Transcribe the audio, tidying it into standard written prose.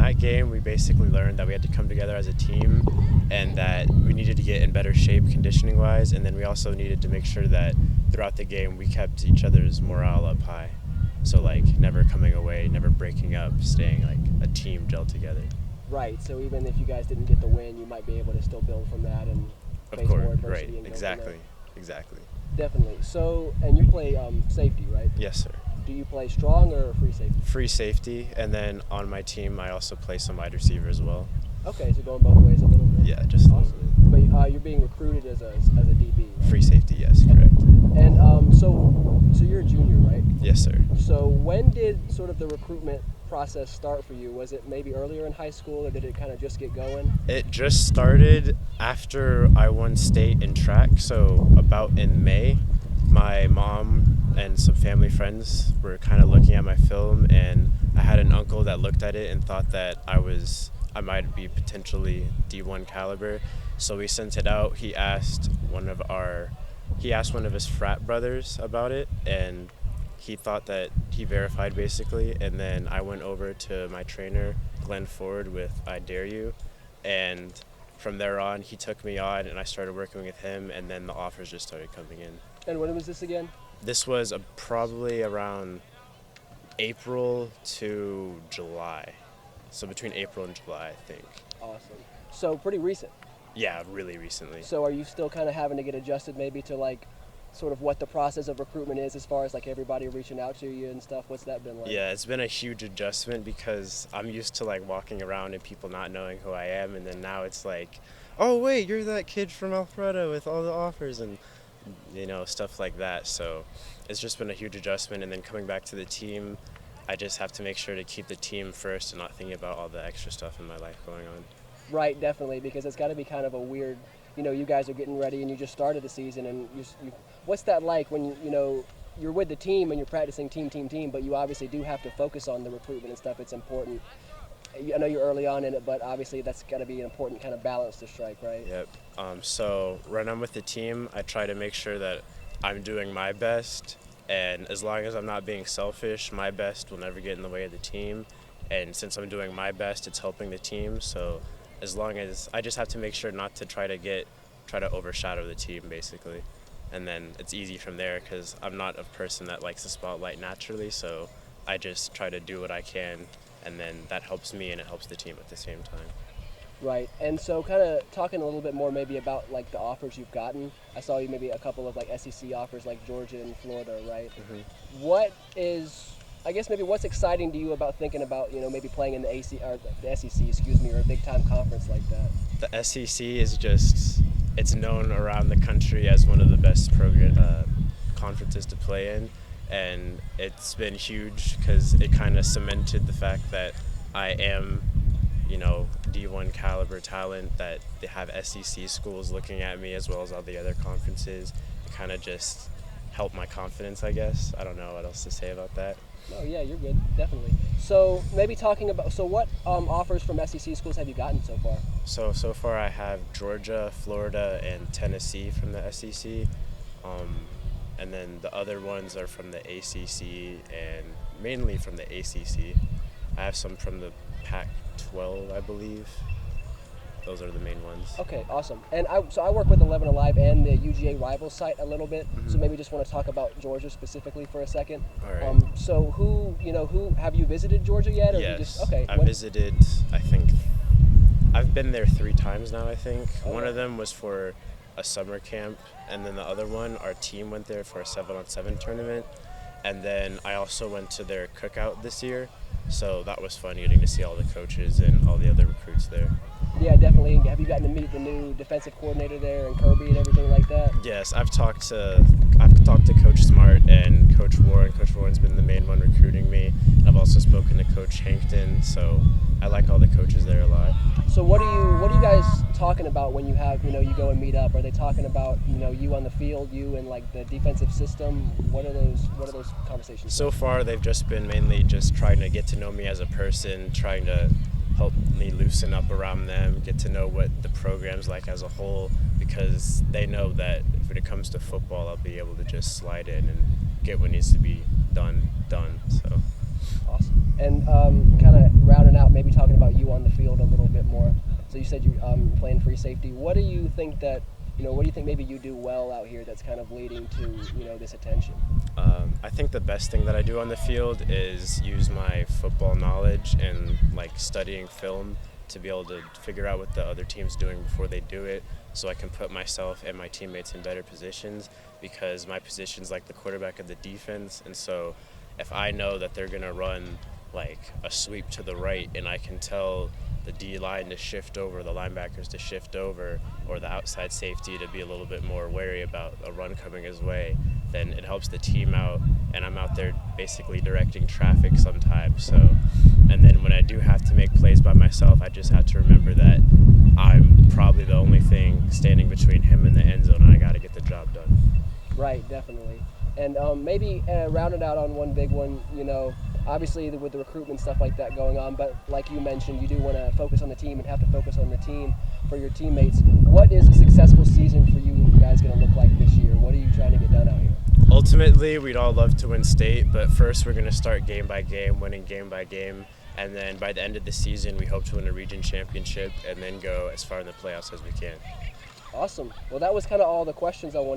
that game, we basically learned that we had to come together as a team and that we needed to get in better shape conditioning-wise, and then we also needed to make sure that throughout the game we kept each other's morale up high. So, like, never coming away, never breaking up, staying, like, a team gelled together. Right, so even if you guys didn't get the win, you might be able to still build from that and face more adversity. Right, and exactly. Definitely. So, and you play safety, right? Yes, sir. Do you play strong or free safety? Free safety, and then on my team I also play some wide receiver as well. Okay, so going both ways a little bit. Yeah, just awesome. A little bit. But you're being recruited as a DB, right? Free safety, yes, correct. And so you're a junior, right? Yes, sir. So when did sort of the recruitment process start for you? Was it maybe earlier in high school, or did it kind of just get going? It just started after I won state in track, so about in May. My mom and some family friends were kind of looking at my film, and I had an uncle that looked at it and thought that I might be potentially D1 caliber. So we sent it out. He asked one of his frat brothers about it, and he thought that he verified basically. And then I went over to my trainer, Glenn Ford, with I Dare You, and from there on he took me on and I started working with him, and then the offers just started coming in. And when was this again? This was probably around April to July. So between April and July, I think. Awesome. So pretty recent. Yeah, really recently. So are you still kind of having to get adjusted maybe to like sort of what the process of recruitment is as far as like everybody reaching out to you and stuff? What's that been like? Yeah, it's been a huge adjustment because I'm used to like walking around and people not knowing who I am, and then now it's like, oh wait, you're that kid from Alpharetta with all the offers and stuff like that. So it's just been a huge adjustment, and then coming back to the team, I just have to make sure to keep the team first and not thinking about all the extra stuff in my life going on. Right, definitely, because it's got to be kind of a weird, you guys are getting ready and you just started the season, and you what's that like when you're with the team and you're practicing team, but you obviously do have to focus on the recruitment and stuff. It's important. I know you're early on in it, but obviously that's got to be an important kind of balance to strike, right? Yep. So when I'm with the team, I try to make sure that I'm doing my best, and as long as I'm not being selfish, my best will never get in the way of the team. And since I'm doing my best, it's helping the team. So as long as I just have to make sure not to try to overshadow the team, basically. And then it's easy from there because I'm not a person that likes the spotlight naturally, so I just try to do what I can, and then that helps me and it helps the team at the same time. Right, and so kind of talking a little bit more maybe about like the offers you've gotten. I saw you maybe a couple of like SEC offers like Georgia and Florida, right? Mm-hmm. What's exciting to you about thinking about maybe playing in the SEC, or a big time conference like that? The SEC is it's known around the country as one of the best conferences to play in, and it's been huge because it kind of cemented the fact that I am D1 caliber talent, that they have SEC schools looking at me as well as all the other conferences. It kind of just helped my confidence, I guess. I don't know what else to say about that. Oh yeah, you're good, definitely. So maybe talking about, what offers from SEC schools have you gotten so far? So far I have Georgia, Florida, and Tennessee from the SEC. And then the other ones are from the ACC and mainly from the ACC. I have some from the Pac-12, I believe. Those are the main ones. Okay, awesome. And I work with 11 Alive and the UGA Rivals site a little bit, Mm-hmm. so maybe just want to talk about Georgia specifically for a second. All right. So who have you visited Georgia yet? Or Yes. I visited, I think, I've been there 3 times now, I think. Okay. One of them was for a summer camp, and then the other one, our team went there for a 7-on-7 tournament. And then I also went to their cookout this year, so that was fun getting to see all the coaches and all the other recruits there. Yeah, definitely. Have you gotten to meet the new defensive coordinator there and Kirby and everything like that? Yes, I've talked to Coach Smart and Coach Warren. Coach Warren's been the main one recruiting me. I've also spoken to Coach Hankton, so I like all the coaches there a lot. So what are you guys talking about when you have you go and meet up? Are they talking about you on the field, you and like the defensive system? What are those conversations? So far, they've just been mainly just trying to get to know me as a person, trying to help me loosen up around them, get to know what the program's like as a whole, because they know that when it comes to football, I'll be able to just slide in and get what needs to be done. So awesome. And kind of rounding out, maybe talking about you So you said you playing free safety. What do you think that what do you think maybe you do well out here that's kind of leading to this attention? I think the best thing that I do on the field is use my football knowledge and like studying film to be able to figure out what the other team's doing before they do it, so I can put myself and my teammates in better positions, because my position's like the quarterback of the defense. And so if I know that they're gonna run like a sweep to the right and I can tell the D line to shift over, the linebackers to shift over, or the outside safety to be a little bit more wary about a run coming his way, then it helps the team out, and I'm out there basically directing traffic sometimes. So, and then when I do have to make plays by myself, I just have to remember that I'm probably the only thing standing between him and the end zone, and I got to get the job done. Right, definitely. And maybe rounded out on one big one, obviously with the recruitment stuff like that going on, but like you mentioned, you do want to focus on the team and have to focus on the team for your teammates. What is a successful season for you guys going to look like this year? What are you trying to get done out here? Ultimately, we'd all love to win state, but first we're going to start game by game, winning game by game, and then by the end of the season, we hope to win a region championship and then go as far in the playoffs as we can. Awesome. Well, that was kind of all the questions I wanted